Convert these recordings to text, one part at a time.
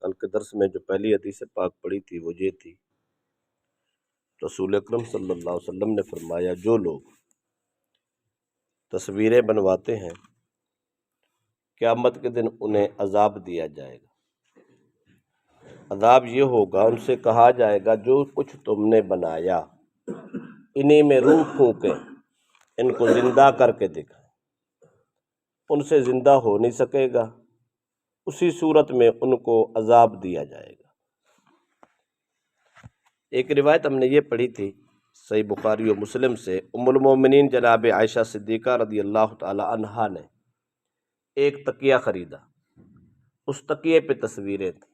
کل کے درس میں جو پہلی حدیث پاک پڑھی تھی وہ یہ تھی، رسول اکرم صلی اللہ علیہ وسلم نے فرمایا جو لوگ تصویریں بنواتے ہیں قیامت کے دن انہیں عذاب دیا جائے گا۔ عذاب یہ ہوگا، ان سے کہا جائے گا جو کچھ تم نے بنایا انہی میں روح پھونکیں، ان کو زندہ کر کے دکھائیں۔ ان سے زندہ ہو نہیں سکے گا، اسی صورت میں ان کو عذاب دیا جائے گا۔ ایک روایت ہم نے یہ پڑھی تھی صحیح بخاری و مسلم سے، ام المومنین جناب عائشہ صدیقہ رضی اللہ تعالی عنہا نے ایک تکیہ خریدا، اس تکیے پہ تصویریں تھیں۔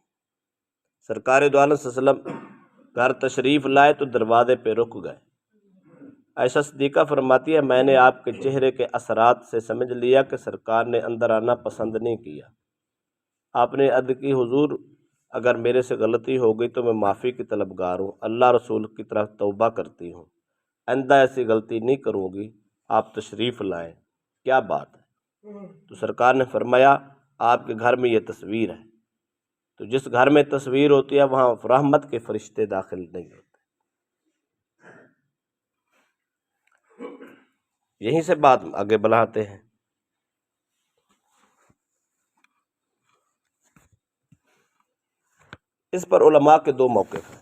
سرکار دو عالم صلی اللہ علیہ وسلم گھر تشریف لائے تو دروازے پہ رک گئے۔ عائشہ صدیقہ فرماتی ہے میں نے آپ کے چہرے کے اثرات سے سمجھ لیا کہ سرکار نے اندر آنا پسند نہیں کیا۔ آپ نے عرض کی حضور اگر میرے سے غلطی ہو گئی تو میں معافی کی طلبگار ہوں، اللہ رسول کی طرف توبہ کرتی ہوں، آئندہ ایسی غلطی نہیں کروں گی، آپ تشریف لائیں، کیا بات ہے؟ تو سرکار نے فرمایا آپ کے گھر میں یہ تصویر ہے، تو جس گھر میں تصویر ہوتی ہے وہاں رحمت کے فرشتے داخل نہیں ہوتے۔ یہیں سے بات آگے بڑھاتے ہیں۔ اس پر علماء کے دو موقف ہیں۔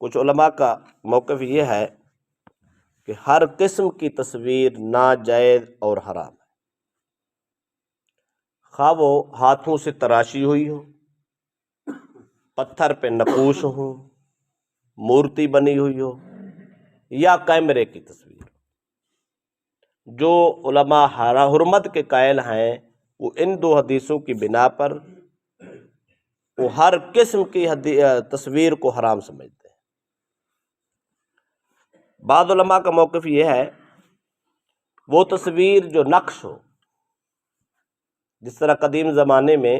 کچھ علماء کا موقف یہ ہے کہ ہر قسم کی تصویر ناجائز اور حرام ہے، خواہ وہ ہاتھوں سے تراشی ہوئی ہو، پتھر پہ نقوش ہو، مورتی بنی ہوئی ہو، یا کیمرے کی تصویر۔ جو علماء حرمت کے قائل ہیں وہ ان دو حدیثوں کی بنا پر وہ ہر قسم کی تصویر کو حرام سمجھتے ہیں۔ بعض علماء کا موقف یہ ہے وہ تصویر جو نقش ہو، جس طرح قدیم زمانے میں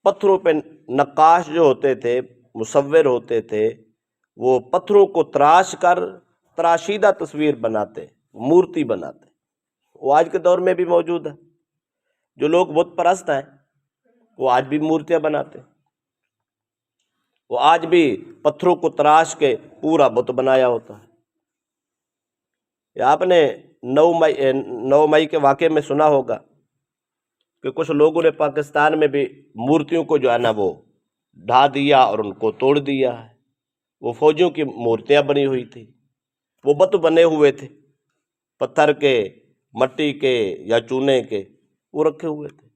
پتھروں پہ نقاش جو ہوتے تھے، مصور ہوتے تھے، وہ پتھروں کو تراش کر تراشیدہ تصویر بناتے، مورتی بناتے، وہ آج کے دور میں بھی موجود ہے۔ جو لوگ بت پرست ہیں وہ آج بھی مورتیاں بناتے ہیں، وہ آج بھی پتھروں کو تراش کے پورا بت بنایا ہوتا ہے۔ یا آپ نے 9 مئی کے واقعے میں سنا ہوگا کہ کچھ لوگوں نے پاکستان میں بھی مورتیوں کو جو ہے نا وہ ڈھا دیا اور ان کو توڑ دیا ہے۔ وہ فوجیوں کی مورتیاں بنی ہوئی تھی، وہ بت بنے ہوئے تھے، پتھر کے، مٹی کے یا چونے کے، وہ رکھے ہوئے تھے۔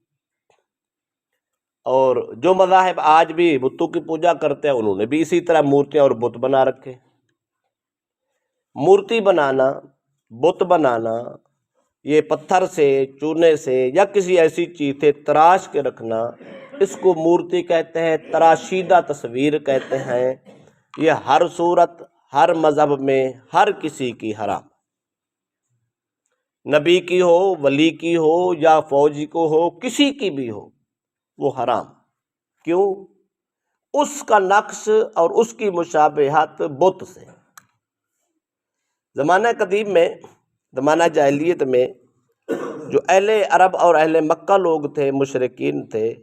اور جو مذاہب آج بھی بتوں کی پوجا کرتے ہیں انہوں نے بھی اسی طرح مورتیاں اور بت بنا رکھے۔ مورتی بنانا، بت بنانا، یہ پتھر سے، چونے سے یا کسی ایسی چیز سے تراش کے رکھنا، اس کو مورتی کہتے ہیں، تراشیدہ تصویر کہتے ہیں۔ یہ ہر صورت، ہر مذہب میں ہر کسی کی حرام، نبی کی ہو، ولی کی ہو یا فوجی کو ہو، کسی کی بھی ہو، وہ حرام۔ کیوں؟ اس کا نقش اور اس کی مشابہت بت سے۔ زمانہ قدیم میں، زمانہ جاہلیت میں جو اہل عرب اور اہل مکہ لوگ تھے، مشرکین تھے،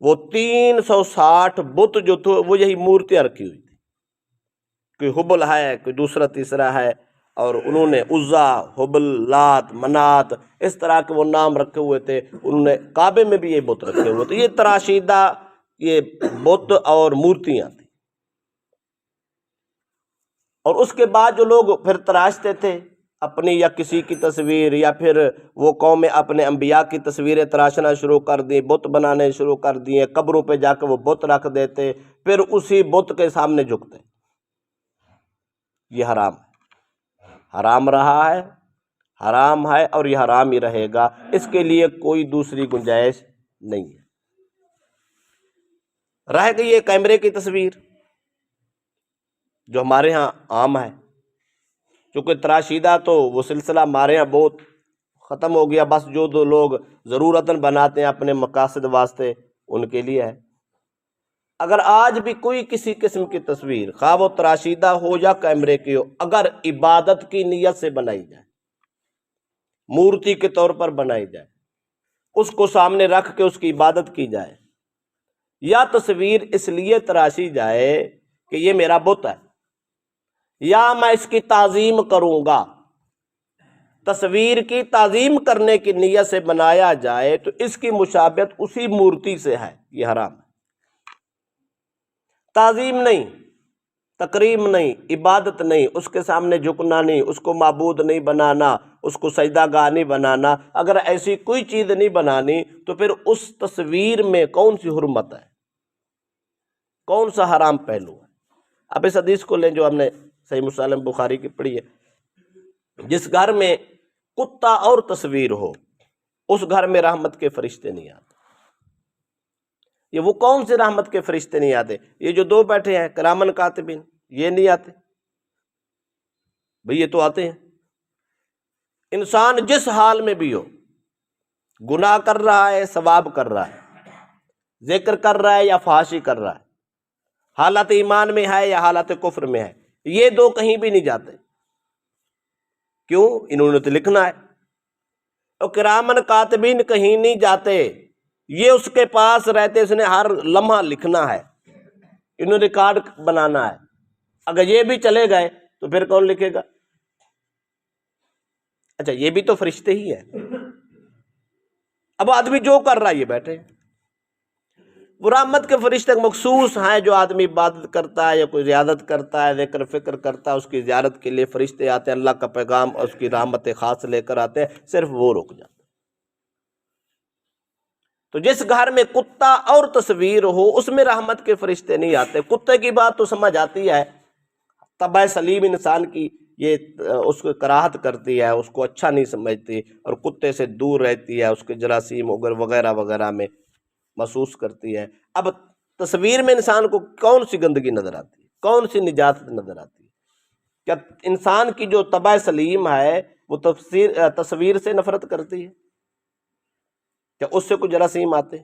وہ 360 بت جو تھے وہ یہی مورتیاں رکھی ہوئی تھی۔ کوئی حبل ہے، کوئی دوسرا تیسرا ہے، اور انہوں نے عزا، حبل، لات، منات، اس طرح کے وہ نام رکھے ہوئے تھے۔ انہوں نے کعبے میں بھی یہ بت رکھے ہوئے تھے۔ یہ تراشیدہ یہ بت اور مورتیاں تھیں۔ اور اس کے بعد جو لوگ پھر تراشتے تھے اپنی یا کسی کی تصویر، یا پھر وہ قوم اپنے انبیاء کی تصویریں تراشنا شروع کر دی، بت بنانے شروع کر دیے، قبروں پہ جا کے وہ بت رکھ دیتے، پھر اسی بت کے سامنے جھکتے۔ یہ حرام ہے، حرام رہا ہے، حرام ہے اور یہ حرام ہی رہے گا، اس کے لیے کوئی دوسری گنجائش نہیں ہے۔ رہ گئی یہ کیمرے کی تصویر جو ہمارے ہاں عام ہے، چونکہ تراشیدہ تو وہ سلسلہ ہمارے ہاں بہت ختم ہو گیا، بس جو دو لوگ ضرورتاً بناتے ہیں اپنے مقاصد واسطے ان کے لیے ہے۔ اگر آج بھی کوئی کسی قسم کی تصویر، خواہ وہ تراشیدہ ہو یا کیمرے کی ہو، اگر عبادت کی نیت سے بنائی جائے، مورتی کے طور پر بنائی جائے، اس کو سامنے رکھ کے اس کی عبادت کی جائے، یا تصویر اس لیے تراشی جائے کہ یہ میرا بت ہے، یا میں اس کی تعظیم کروں گا، تصویر کی تعظیم کرنے کی نیت سے بنایا جائے تو اس کی مشابہت اسی مورتی سے ہے، یہ حرام ہے۔ تعظیم نہیں، تکریم نہیں، عبادت نہیں، اس کے سامنے جھکنا نہیں، اس کو معبود نہیں بنانا، اس کو سجدہ گاہ نہیں بنانا۔ اگر ایسی کوئی چیز نہیں بنانی تو پھر اس تصویر میں کون سی حرمت ہے، کون سا حرام پہلو ہے؟ اب اس حدیث کو لیں جو ہم نے صحیح مسلم بخاری کی پڑھی ہے، جس گھر میں کتا اور تصویر ہو اس گھر میں رحمت کے فرشتے نہیں آتے۔ یہ وہ کون سے رحمت کے فرشتے نہیں آتے؟ یہ جو دو بیٹھے ہیں کرامن کاتبین، یہ نہیں آتے؟ بھئی یہ تو آتے ہیں۔ انسان جس حال میں بھی ہو، گناہ کر رہا ہے، ثواب کر رہا ہے، ذکر کر رہا ہے یا فحاشی کر رہا ہے، حالت ایمان میں ہے یا حالت کفر میں ہے، یہ دو کہیں بھی نہیں جاتے۔ کیوں؟ انہوں نے تو لکھنا ہے۔ اور کرامن کاتبین کہیں نہیں جاتے، یہ اس کے پاس رہتے، اس نے ہر لمحہ لکھنا ہے، انہوں نے ریکارڈ بنانا ہے۔ اگر یہ بھی چلے گئے تو پھر کون لکھے گا؟ اچھا یہ بھی تو فرشتے ہی ہیں۔ اب آدمی جو کر رہا ہے یہ بیٹھے، وہ رحمت کے فرشتے مخصوص ہیں، جو آدمی عبادت کرتا ہے یا کوئی زیادت کرتا ہے، ذکر فکر کرتا ہے، اس کی زیارت کے لیے فرشتے آتے ہیں، اللہ کا پیغام اور اس کی رحمت خاص لے کر آتے ہیں، صرف وہ رک جاتے ہیں۔ تو جس گھر میں کتا اور تصویر ہو اس میں رحمت کے فرشتے نہیں آتے۔ کتے کی بات تو سمجھ آتی ہے، طبع سلیم انسان کی یہ اس کو کراہت کرتی ہے، اس کو اچھا نہیں سمجھتی اور کتے سے دور رہتی ہے، اس کے جراثیم وغیرہ وغیرہ میں محسوس کرتی ہے۔ اب تصویر میں انسان کو کون سی گندگی نظر آتی ہے، کون سی نجات نظر آتی ہے؟ کیا انسان کی جو طبع سلیم ہے وہ تصویر سے نفرت کرتی ہے؟ کیا اس سے کوئی جراثیم آتے؟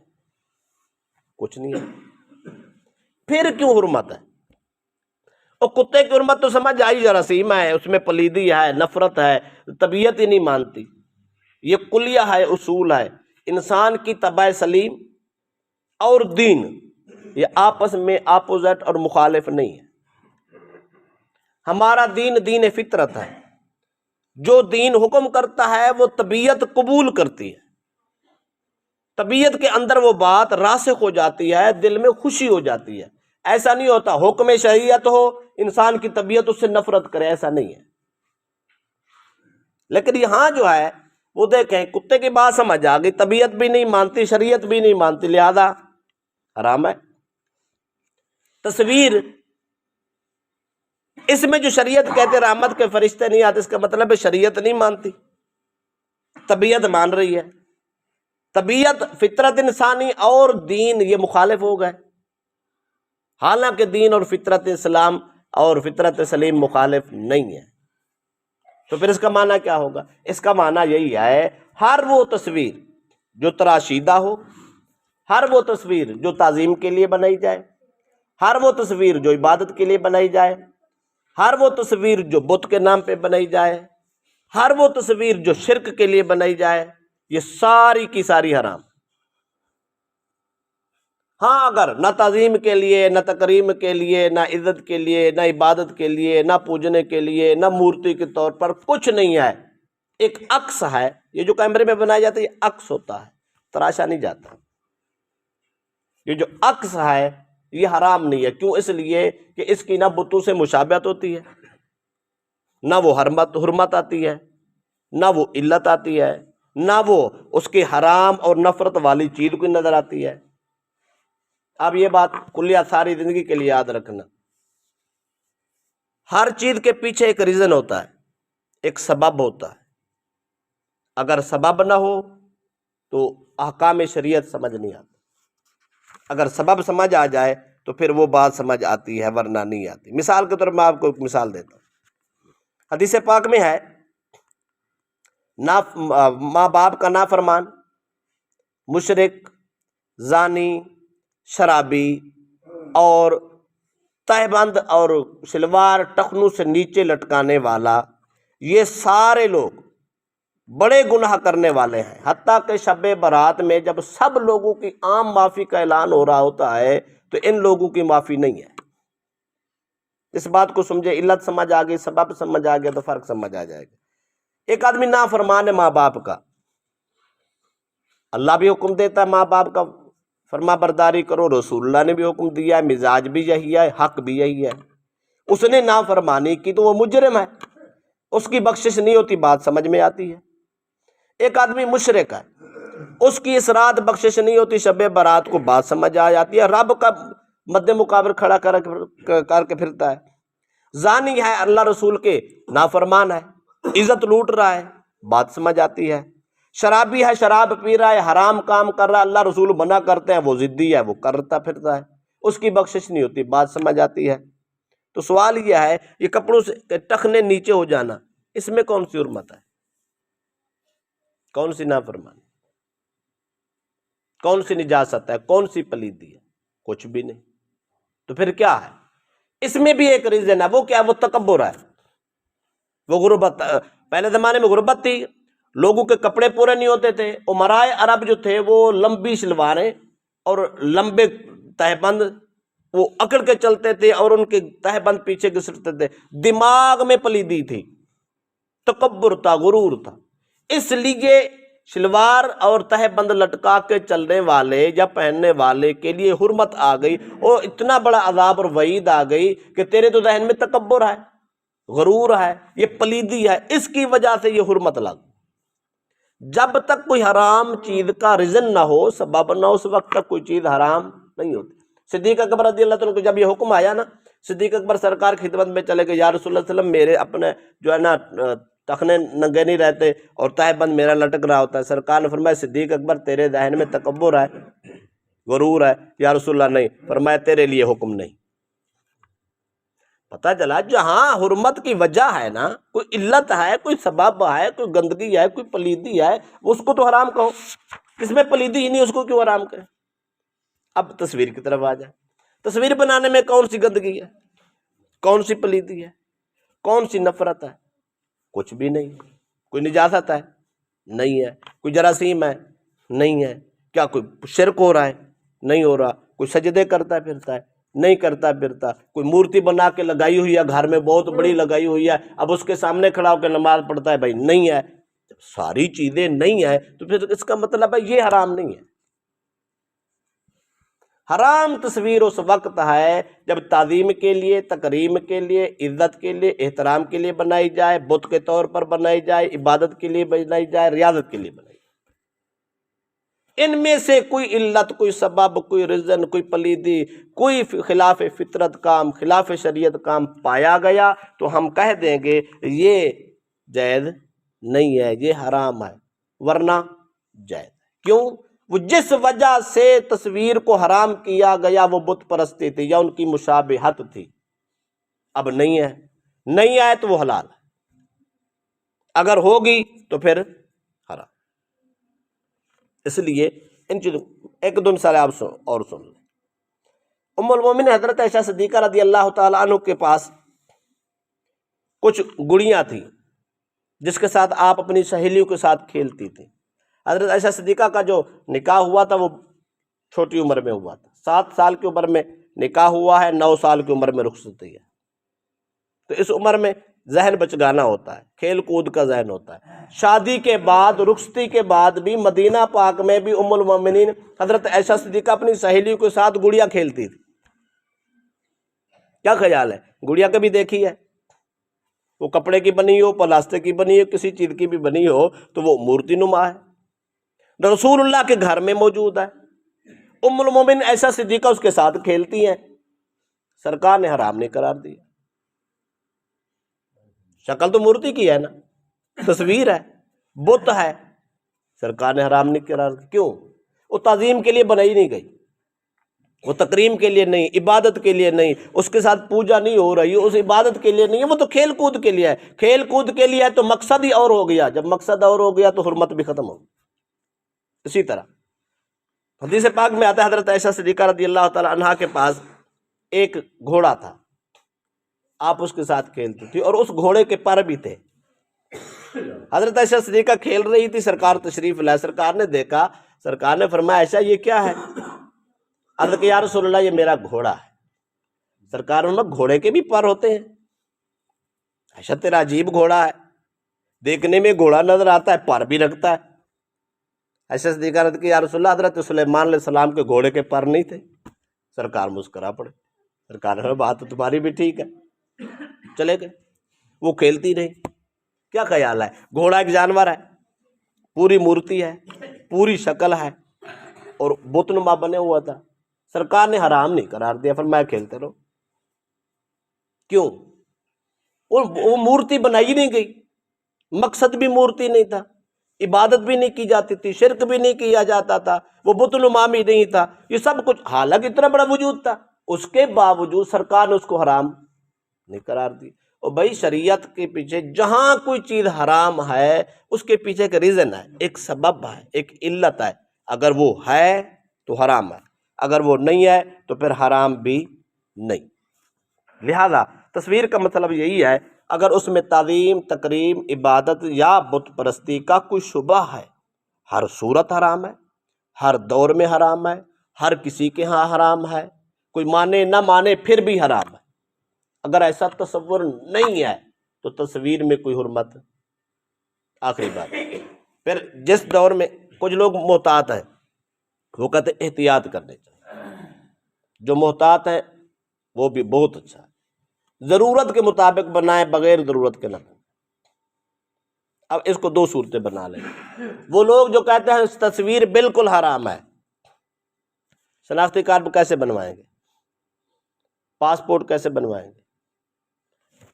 کچھ نہیں ہے۔ پھر کیوں حرمت ہے؟ اور کتے کی حرمت تو سمجھ آئی، جراثیم ہے، اس میں پلیدی ہے، نفرت ہے، طبیعت ہی نہیں مانتی۔ یہ کلیہ ہے، اصول ہے۔ انسان کی طبع سلیم اور دین یہ آپس میں اپوزٹ اور مخالف نہیں ہے۔ ہمارا دین دین فطرت ہے، جو دین حکم کرتا ہے وہ طبیعت قبول کرتی ہے، طبیعت کے اندر وہ بات راسخ ہو جاتی ہے، دل میں خوشی ہو جاتی ہے۔ ایسا نہیں ہوتا حکم شریعت ہو انسان کی طبیعت اس سے نفرت کرے، ایسا نہیں ہے۔ لیکن یہاں جو ہے وہ دیکھیں، کتے کی بات سمجھ آ گئی، طبیعت بھی نہیں مانتی، شریعت بھی نہیں مانتی، لہذا حرام ہے۔ تصویر اس میں جو شریعت کہتے رحمت کے فرشتے نہیں آتے، اس کا مطلب ہے شریعت نہیں مانتی، طبیعت مان رہی ہے۔ طبیعت، فطرت انسانی اور دین یہ مخالف ہو گئے، حالانکہ دین اور فطرت اسلام اور فطرت سلیم مخالف نہیں ہے۔ تو پھر اس کا معنی کیا ہوگا؟ اس کا معنی یہی ہے، ہر وہ تصویر جو تراشیدہ ہو، ہر وہ تصویر جو تعظیم کے لیے بنائی جائے، ہر وہ تصویر جو عبادت کے لیے بنائی جائے، ہر وہ تصویر جو بت کے نام پہ بنائی جائے، ہر وہ تصویر جو شرک کے لیے بنائی جائے، یہ ساری کی ساری حرام۔ ہاں اگر نہ تعظیم کے لیے، نہ تکریم کے لیے، نہ عزت کے لیے، نہ عبادت کے لیے، نہ پوجنے کے لیے، نہ مورتی کے طور پر کچھ نہیں ہے، ایک عکس ہے، یہ جو کیمرے میں بنایا جاتا ہے یہ عکس ہوتا ہے، تراشا نہیں جاتا۔ یہ جو عکس ہے یہ حرام نہیں ہے۔ کیوں؟ اس لیے کہ اس کی نہ بتوں سے مشابہت ہوتی ہے، نہ وہ حرمت آتی ہے، نہ وہ علت آتی ہے، نہ وہ اس کی حرام اور نفرت والی چیز کو نظر آتی ہے۔ اب یہ بات کلیہ ساری زندگی کے لیے یاد رکھنا، ہر چیز کے پیچھے ایک ریزن ہوتا ہے، ایک سبب ہوتا ہے۔ اگر سبب نہ ہو تو احکام شریعت سمجھ نہیں آتا، اگر سبب سمجھ آ جائے تو پھر وہ بات سمجھ آتی ہے، ورنہ نہیں آتی۔ مثال کے طور پر میں آپ کو ایک مثال دیتا ہوں، حدیث پاک میں ہے، ماں باپ کا نافرمان، مشرک، زانی، شرابی اور تہ بند اور شلوار ٹخنوں سے نیچے لٹکانے والا، یہ سارے لوگ بڑے گناہ کرنے والے ہیں، حتیٰ کہ شب برات میں جب سب لوگوں کی عام معافی کا اعلان ہو رہا ہوتا ہے تو ان لوگوں کی معافی نہیں ہے۔ اس بات کو سمجھے، علت سمجھ آ گئی، سبب سمجھ آ گیا تو فرق سمجھ آ جائے گا۔ ایک آدمی نافرمان ہے ماں باپ کا، اللہ بھی حکم دیتا ہے ماں باپ کا فرما برداری کرو، رسول اللہ نے بھی حکم دیا ہے، مزاج بھی یہی ہے، حق بھی یہی ہے۔ اس نے نافرمانی کی تو وہ مجرم ہے، اس کی بخشش نہیں ہوتی، بات سمجھ میں آتی ہے۔ ایک آدمی مشرک ہے، اس کی اس رات بخشش نہیں ہوتی، شب برات کو بات سمجھ آ جاتی ہے، رب کا مد مقابر کھڑا کر کے پھرتا ہے۔ زانی ہے، اللہ رسول کے نافرمان ہے، عزت لوٹ رہا ہے، بات سمجھ آتی ہے۔ شرابی ہے، شراب پی رہا ہے، حرام کام کر رہا ہے، اللہ رسول منع کرتے ہیں، وہ ضدی ہے، وہ کرتا پھرتا ہے، اس کی بخشش نہیں ہوتی، بات سمجھ آتی ہے۔ تو سوال یہ ہے، یہ کپڑوں سے ٹخنے نیچے ہو جانا، اس میں کون سی حرمت ہے؟ کون سی نافرمانی؟ کون سی نجاست ہے؟ کون سی پلیدی ہے؟ کچھ بھی نہیں۔ تو پھر کیا ہے؟ اس میں بھی ایک ریزن ہے، وہ کیا ہے؟ وہ تکبر ہے، وہ غربت۔ پہلے زمانے میں غربت تھی، لوگوں کے کپڑے پورے نہیں ہوتے تھے، امرائے عرب جو تھے وہ لمبی شلواریں اور لمبے تہ بند وہ اکڑ کے چلتے تھے اور ان کے تہ بند پیچھے گھسٹتے تھے، دماغ میں پلیدی تھی، تکبر تھا، غرور تھا۔ اس لیے شلوار اور تہ بند لٹکا کے چلنے والے یا پہننے والے کے لیے حرمت آ گئی، اور اتنا بڑا عذاب اور وعید آ گئی کہ تیرے تو ذہن میں تکبر ہے، غرور ہے، یہ پلیدی ہے، اس کی وجہ سے یہ حرمت لگ۔ جب تک کوئی حرام چیز کا رزن نہ ہو، سبب نہ ہو، اس وقت تک کوئی چیز حرام نہیں ہوتی۔ صدیق اکبر رضی اللہ عنہ کو جب یہ حکم آیا نا، صدیق اکبر سرکار کی خدمت میں چلے گئے، یا رسول اللہ صلی اللہ علیہ وسلم، میرے اپنے جو ہے نا ٹخنے ننگے نہیں رہتے اور تہ بند میرا لٹک رہا ہوتا ہے۔ سرکار نے فرمایا صدیق اکبر تیرے ذہن میں تکبر ہے، غرور ہے۔ یا رسول اللہ نہیں، فرمایا تیرے لیے حکم نہیں۔ پتہ چلا جہاں حرمت کی وجہ ہے نا، کوئی علت ہے، کوئی سبب ہے، کوئی گندگی ہے، کوئی پلیدی ہے، اس کو تو حرام کہو۔ اس میں پلیدی ہی نہیں، اس کو کیوں حرام کہے؟ اب تصویر کی طرف آ جائے، تصویر بنانے میں کون سی گندگی ہے؟ کون سی پلیدی ہے؟ کون سی نفرت ہے؟ کچھ بھی نہیں۔ کوئی نجاست ہے؟ نہیں ہے۔ کوئی جراثیم ہے؟ نہیں ہے۔ کیا کوئی شرک ہو رہا ہے؟ نہیں ہو رہا۔ کوئی سجدے کرتا پھرتا ہے؟ نہیں کرتا پھرتا۔ کوئی مورتی بنا کے لگائی ہوئی ہے گھر میں، بہت بڑی لگائی ہوئی ہے، اب اس کے سامنے کھڑا ہو کے نماز پڑھتا ہے؟ بھائی نہیں ہے۔ جب ساری چیزیں نہیں ہیں تو پھر اس کا مطلب ہے یہ حرام نہیں ہے۔ حرام تصویر اس وقت ہے جب تعظیم کے لیے، تکریم کے لیے، عزت کے لیے، احترام کے لیے بنائی جائے، بت کے طور پر بنائی جائے، عبادت کے لیے بنائی جائے، ریاضت کے لیے بنائی جائے۔ ان میں سے کوئی علت، کوئی سبب، کوئی رزن، کوئی پلیدی، کوئی خلاف فطرت کام، خلاف شریعت کام پایا گیا تو ہم کہہ دیں گے یہ جائز نہیں ہے، یہ حرام ہے، ورنہ جائز ہے۔ کیوں؟ وہ جس وجہ سے تصویر کو حرام کیا گیا وہ بت پرستی تھی یا ان کی مشابہت تھی، اب نہیں ہے، نہیں آئے تو وہ حلال ہے، اگر ہوگی تو پھر حرام۔ اس لیے ان چیزوں ایک دو مثال آپ اور سن لیں۔ ام المومنین حضرت عائشہ صدیقہ رضی اللہ تعالیٰ عنہ کے پاس کچھ گڑیاں تھیں جس کے ساتھ آپ اپنی سہیلیوں کے ساتھ کھیلتی تھیں۔ حضرت عائشہ صدیقہ کا جو نکاح ہوا تھا وہ چھوٹی عمر میں ہوا تھا، 7 سال کی عمر میں نکاح ہوا ہے، 9 سال کی عمر میں رخصتی ہے۔ تو اس عمر میں ذہن بچگانا ہوتا ہے، کھیل کود کا ذہن ہوتا ہے۔ شادی کے بعد، رخصتی کے بعد بھی مدینہ پاک میں بھی ام المومنین حضرت عائشہ صدیقہ اپنی سہیلیوں کے ساتھ گڑیا کھیلتی تھی۔ کیا خیال ہے؟ گڑیا کبھی دیکھی ہے؟ وہ کپڑے کی بنی ہو، پلاسٹک کی بنی ہو، کسی چیز کی بھی بنی ہو تو وہ مورتی نما ہے، رسول اللہ کے گھر میں موجود ہے، ام المومنین عائشہ صدیقہ اس کے ساتھ کھیلتی ہیں، سرکار نے حرام نہیں قرار دیا۔ شکل تو مورتی کی ہے نا، تصویر ہے، بت ہے، سرکار نے حرام نہیں قرار دیا۔ کیوں؟ وہ تعظیم کے لیے بنائی نہیں گئی، وہ تکریم کے لیے نہیں، عبادت کے لیے نہیں، اس کے ساتھ پوجا نہیں ہو رہی، اس عبادت کے لیے نہیں ہے، وہ تو کھیل کود کے لیے ہے۔ کھیل کود کے لیے ہے تو مقصد ہی اور ہو گیا، جب مقصد اور ہو گیا تو حرمت بھی ختم ہو گئی۔ اسی طرح حدیث پاک میں آتا ہے حضرت عائشہ صدیقہ رضی اللہ تعالی عنہا کے پاس ایک گھوڑا تھا، آپ اس کے ساتھ کھیلتی تھی اور اس گھوڑے کے پر بھی تھے، حضرت عائشہ صدیقہ کھیل رہی تھی، سرکار تشریف لائے، سرکار نے دیکھا، سرکار نے فرمایا عائشہ یہ کیا ہے؟ عرض کہ یا رسول اللہ یہ میرا گھوڑا ہے۔ سرکار نے گھوڑے کے بھی پر ہوتے ہیں؟ عائشہ تیرا عجیب گھوڑا ہے، دیکھنے میں گھوڑا نظر آتا ہے، پر بھی رکھتا ہے۔ عائشہ صدیقہ نے کہا یا رسول اللہ حضرت سلیمان علیہ السلام کے گھوڑے کے پر نہیں تھے؟ سرکار مسکرا پڑے، سرکار نے بات تو تمہاری بھی ٹھیک ہے، چلے گئے۔ وہ کھیلتی رہی۔ کیا خیال ہے؟ گھوڑا ایک جانور ہے، پوری مورتی ہے، پوری شکل ہے، اور بت نما بنے ہوا تھا، سرکار نے حرام نہیں قرار دیا، فرمایا کھیلتے رہو۔ کیوں؟ وہ مورتی بنائی نہیں گئی، مقصد بھی مورتی نہیں تھا، عبادت بھی نہیں کی جاتی تھی، شرک بھی نہیں کیا جاتا تھا، وہ بت نما بھی نہیں تھا، یہ سب کچھ حالانکہ اتنا بڑا وجود تھا، اس کے باوجود سرکار نے اس کو حرام نہیں قرار دی۔ اور بھائی شریعت کے پیچھے جہاں کوئی چیز حرام ہے اس کے پیچھے ایک ریزن ہے، ایک سبب ہے، ایک علت ہے۔ اگر وہ ہے تو حرام ہے، اگر وہ نہیں ہے تو پھر حرام بھی نہیں۔ لہذا تصویر کا مطلب یہی ہے، اگر اس میں تعظیم، تکریم، عبادت یا بت پرستی کا کوئی شبہ ہے، ہر صورت حرام ہے، ہر دور میں حرام ہے، ہر کسی کے ہاں حرام ہے، کوئی مانے نہ مانے پھر بھی حرام ہے۔ اگر ایسا تصور نہیں ہے تو تصویر میں کوئی حرمت۔ آخری بات، پھر جس دور میں کچھ لوگ محتاط ہیں، وہ کہتے ہیں احتیاط کرنے چاہیے، جو محتاط ہیں وہ بھی بہت اچھا ہے، ضرورت کے مطابق بنائیں، بغیر ضرورت کے نہ بنائیں۔ اب اس کو دو صورتیں بنا لیں۔ وہ لوگ جو کہتے ہیں تصویر بالکل حرام ہے، شناختی کارڈ کیسے بنوائیں گے؟ پاسپورٹ کیسے بنوائیں گے؟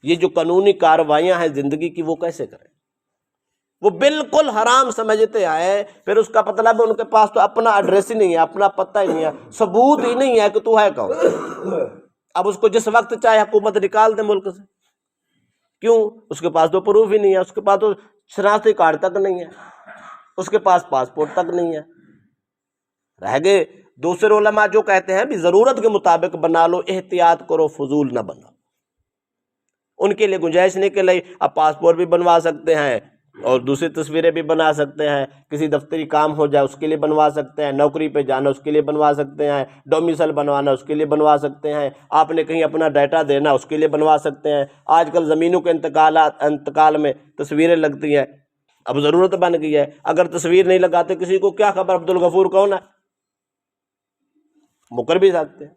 یہ جو قانونی کارروائیاں ہیں زندگی کی وہ کیسے کریں؟ وہ بالکل حرام سمجھتے ہیں، پھر اس کا مطلب ان کے پاس تو اپنا ایڈریس ہی نہیں ہے، اپنا پتہ ہی نہیں ہے، ثبوت ہی نہیں ہے کہ تو ہے کون۔ اب اس کو جس وقت چاہے حکومت نکال دے ملک سے، کیوں؟ اس کے پاس تو پروف ہی نہیں ہے، اس کے پاس تو شناختی کارڈ تک نہیں ہے، اس کے پاس پاسپورٹ تک نہیں ہے۔ رہ گئے دوسرے علماء جو کہتے ہیں بھی ضرورت کے مطابق بنا لو، احتیاط کرو، فضول نہ بناؤ۔ ان کے لیے گنجائش نہیں کہ لئی اب پاسپورٹ بھی بنوا سکتے ہیں اور دوسری تصویریں بھی بنا سکتے ہیں، کسی دفتری کام ہو جائے اس کے لیے بنوا سکتے ہیں، نوکری پہ جانا اس کے لیے بنوا سکتے ہیں، ڈومیسل بنوانا اس کے لیے بنوا سکتے ہیں، آپ نے کہیں اپنا ڈیٹا دینا اس کے لیے بنوا سکتے ہیں۔ آج کل زمینوں کے انتقال میں تصویریں لگتی ہیں، اب ضرورت بن گئی ہے۔ اگر تصویر نہیں لگاتے کسی کو کیا خبر عبدالغفور کون ہے، مکر بھی سکتے ہیں۔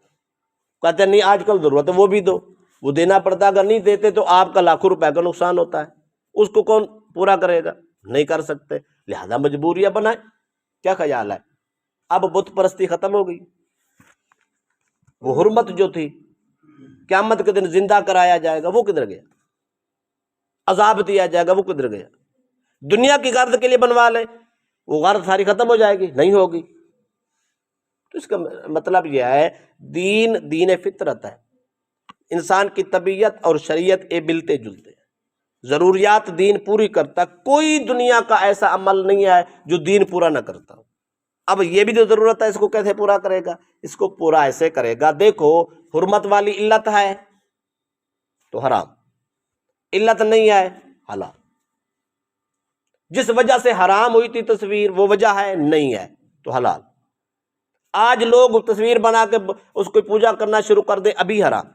کہتے ہیں نہیں آج کل ضرورت ہے، وہ بھی دو، وہ دینا پڑتا، اگر نہیں دیتے تو آپ کا لاکھوں روپے کا نقصان ہوتا ہے، اس کو کون پورا کرے گا؟ نہیں کر سکتے، لہذا مجبوریاں بنائیں۔ کیا خیال ہے؟ اب بت پرستی ختم ہو گئی، وہ حرمت جو تھی قیامت کے دن زندہ کرایا جائے گا وہ کدھر گیا؟ عذاب دیا جائے گا وہ کدھر گیا؟ دنیا کی غرض کے لیے بنوا لے، وہ غرض ساری ختم ہو جائے گی؟ نہیں ہوگی۔ تو اس کا مطلب یہ ہے دین فطرت ہے، انسان کی طبیعت اور شریعت ملتے جلتے ہیں، ضروریات دین پوری کرتا، کوئی دنیا کا ایسا عمل نہیں ہے جو دین پورا نہ کرتا ہو۔ اب یہ بھی جو ضرورت ہے اس کو کیسے پورا کرے گا؟ اس کو پورا ایسے کرے گا، دیکھو حرمت والی علت ہے تو حرام، علت نہیں ہے حلال۔ جس وجہ سے حرام ہوئی تھی تصویر وہ وجہ ہے نہیں ہے تو حلال۔ آج لوگ تصویر بنا کے اس کو پوجا کرنا شروع کر دیں ابھی حرام۔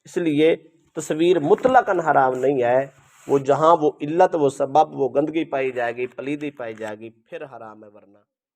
اس لیے تصویر مطلقاً حرام نہیں ہے، وہ جہاں وہ علت، وہ سبب، وہ گندگی پائی جائے گی، پلیدی پائی جائے گی پھر حرام ہے، ورنہ